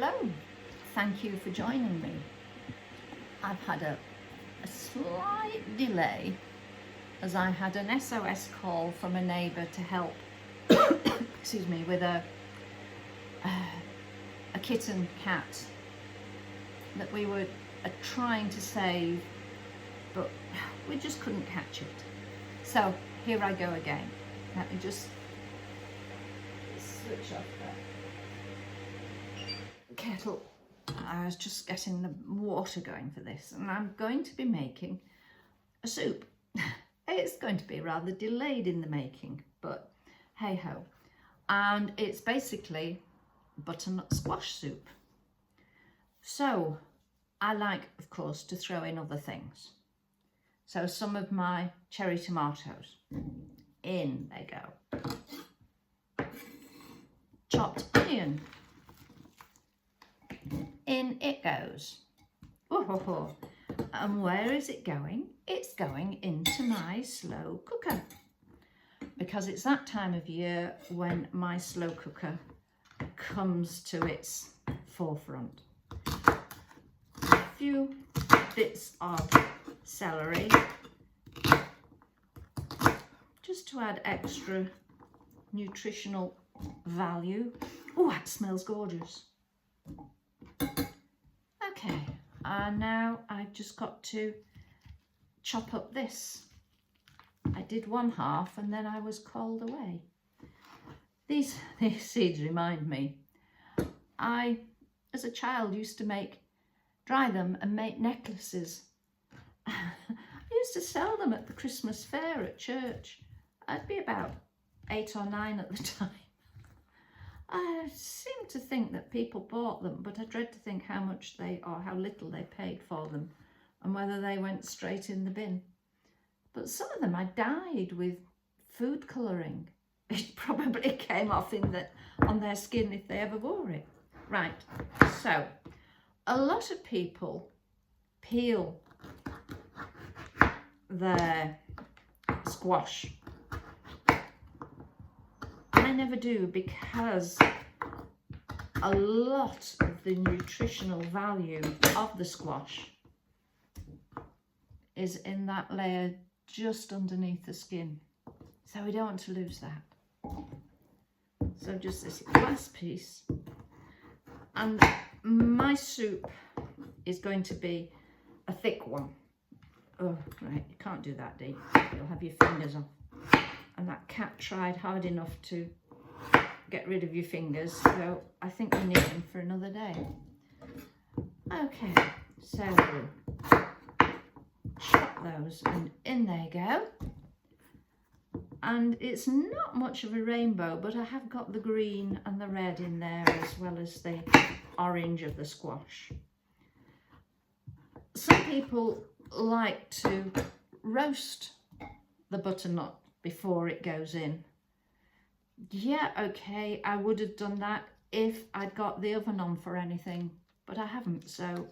Hello, thank you for joining me. I've had a slight delay as I had an SOS call from a neighbour to help excuse me, with a kitten cat that we were trying to save, but we just couldn't catch it. So here I go again. Let me just switch off the kettle. I was just getting the water going for this, and I'm going to be making a soup. It's going to be rather delayed in the making, but hey ho. And it's basically butternut squash soup. So I like, of course, to throw in other things. So some of my cherry tomatoes, in they go. Chopped onion, in it goes. Oh. And where is it going? It's going into my slow cooker, because it's that time of year when my slow cooker comes to its forefront. A few bits of celery, just to add extra nutritional value. Oh, that smells gorgeous. Okay, and now I've just got to chop up this. I did one half and then I was called away. These seeds remind me. I, as a child, used to dry them and make necklaces. I used to sell them at the Christmas fair at church. I'd be about 8 or 9 at the time. I seem to think that people bought them, but I dread to think how much or how little they paid for them, and whether they went straight in the bin. But some of them I dyed with food colouring. It probably came off on their skin if they ever wore it. Right, so a lot of people peel their squash. I never do, because a lot of the nutritional value of the squash is in that layer just underneath the skin. So we don't want to lose that. So just this last piece. And my soup is going to be a thick one. Oh, right, you can't do that deep. You'll have your fingers off. And that cat tried hard enough to get rid of your fingers, so I think we need them for another day. Okay, so chop those and in they go. And it's not much of a rainbow, but I have got the green and the red in there, as well as the orange of the squash. Some people like to roast the butternut before it goes in. Yeah, okay, I would have done that if I'd got the oven on for anything, but I haven't, so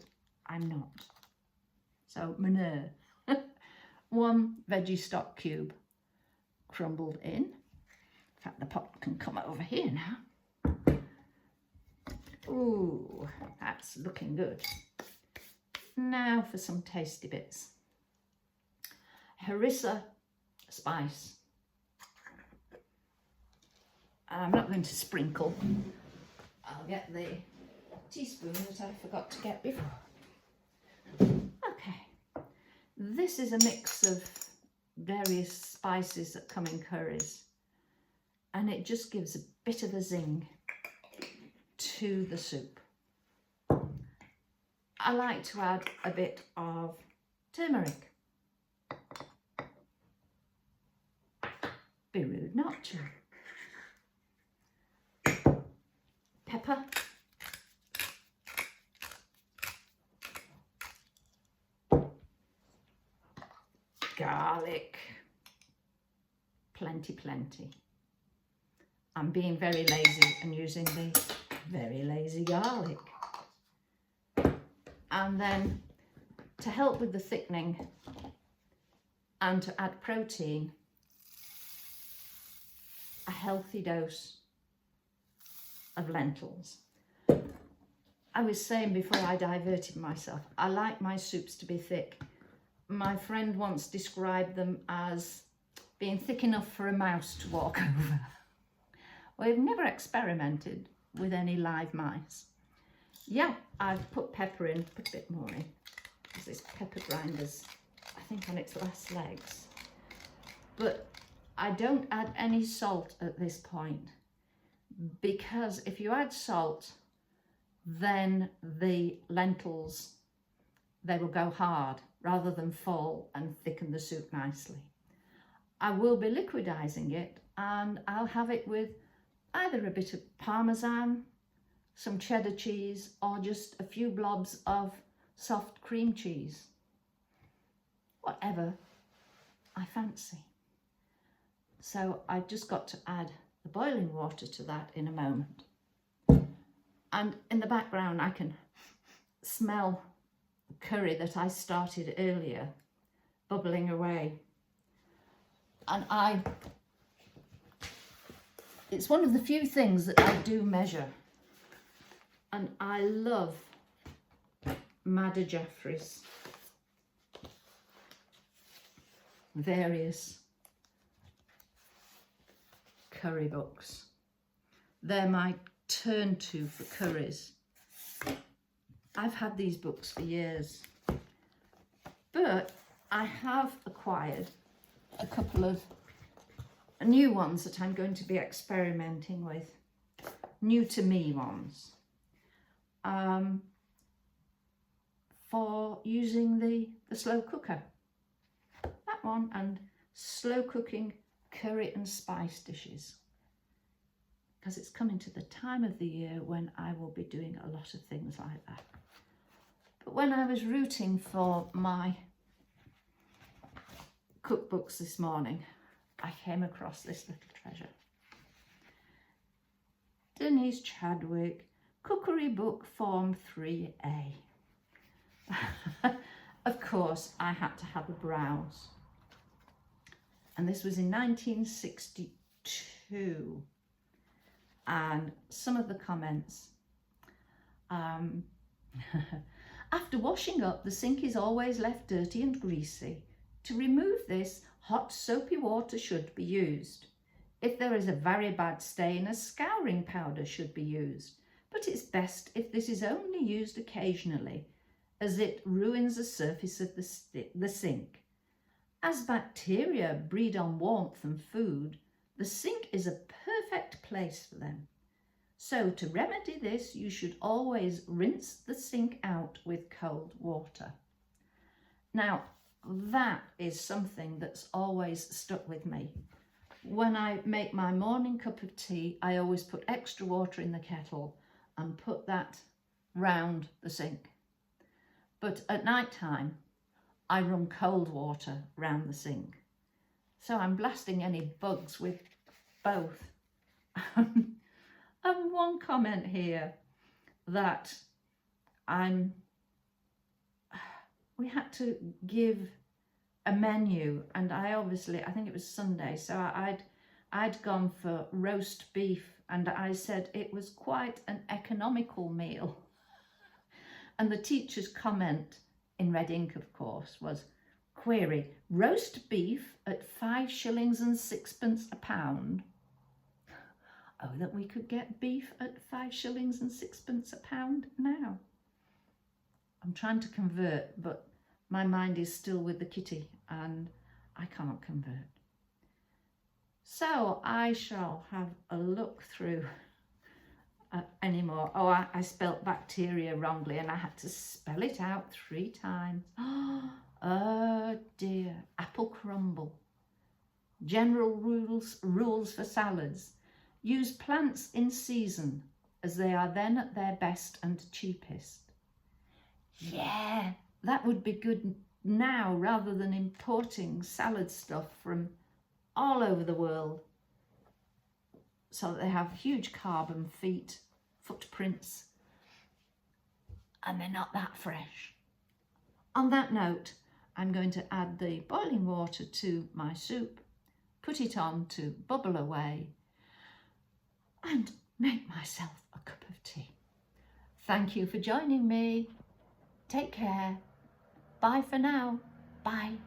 I'm not. So manure. 1 veggie stock cube crumbled in. In fact, the pot can come over here now. Ooh, that's looking good. Now for some tasty bits. Harissa spice. I'm not going to sprinkle. I'll get the teaspoon that I forgot to get before. Okay, this is a mix of various spices that come in curries, and it just gives a bit of a zing to the soup. I like to add a bit of turmeric. Be rude not to. Pepper, garlic, plenty. I'm being very lazy and using the very lazy garlic. And then to help with the thickening and to add protein, a healthy dose of lentils. I was saying before I diverted myself, I like my soups to be thick. My friend once described them as being thick enough for a mouse to walk over. We've never experimented with any live mice. Yeah, I've put pepper in, put a bit more in, because this pepper grinder's, I think, on its last legs. But I don't add any salt at this point, because if you add salt, then the lentils, they will go hard rather than fall and thicken the soup nicely. I will be liquidising it, and I'll have it with either a bit of Parmesan, some cheddar cheese, or just a few blobs of soft cream cheese. Whatever I fancy. So I've just got to add the boiling water to that in a moment. And in the background I can smell the curry that I started earlier bubbling away. And it's one of the few things that I do measure. And I love Madder Jeffries' various curry books. They're my turn-to for curries. I've had these books for years, but I have acquired a couple of new ones that I'm going to be experimenting with, new to me ones, for using the slow cooker. That one, and slow cooking curry and spice dishes, because it's coming to the time of the year when I will be doing a lot of things like that. But when I was rooting for my cookbooks this morning, I came across this little treasure. Denise Chadwick, Cookery Book Form 3A. Of course, I had to have a browse. And this was in 1962. And some of the comments. After washing up, the sink is always left dirty and greasy. To remove this, hot soapy water should be used. If there is a very bad stain, a scouring powder should be used. But it's best if this is only used occasionally, as it ruins the surface of the sink. As bacteria breed on warmth and food, the sink is a perfect place for them. So to remedy this, you should always rinse the sink out with cold water. Now, that is something that's always stuck with me. When I make my morning cup of tea, I always put extra water in the kettle and put that round the sink. But at night time, I run cold water round the sink. So I'm blasting any bugs with both. And one comment here that we had to give a menu, and I think it was Sunday, so I'd gone for roast beef, and I said it was quite an economical meal. And the teacher's comment, in red ink of course, was, query, roast beef at 5 shillings and 6pence a pound? Oh, that we could get beef at 5 shillings and 6pence a pound now. I'm trying to convert, but my mind is still with the kitty and I can't convert. So I shall have a look through anymore. Oh, I spelt bacteria wrongly and I had to spell it out 3 times. Oh dear. Apple crumble. General rules for salads. Use plants in season, as they are then at their best and cheapest. Yeah, that would be good now, rather than importing salad stuff from all over the world, so that they have huge carbon footprints, and they're not that fresh. On that note, I'm going to add the boiling water to my soup, put it on to bubble away, and make myself a cup of tea. Thank you for joining me. Take care. Bye for now. Bye.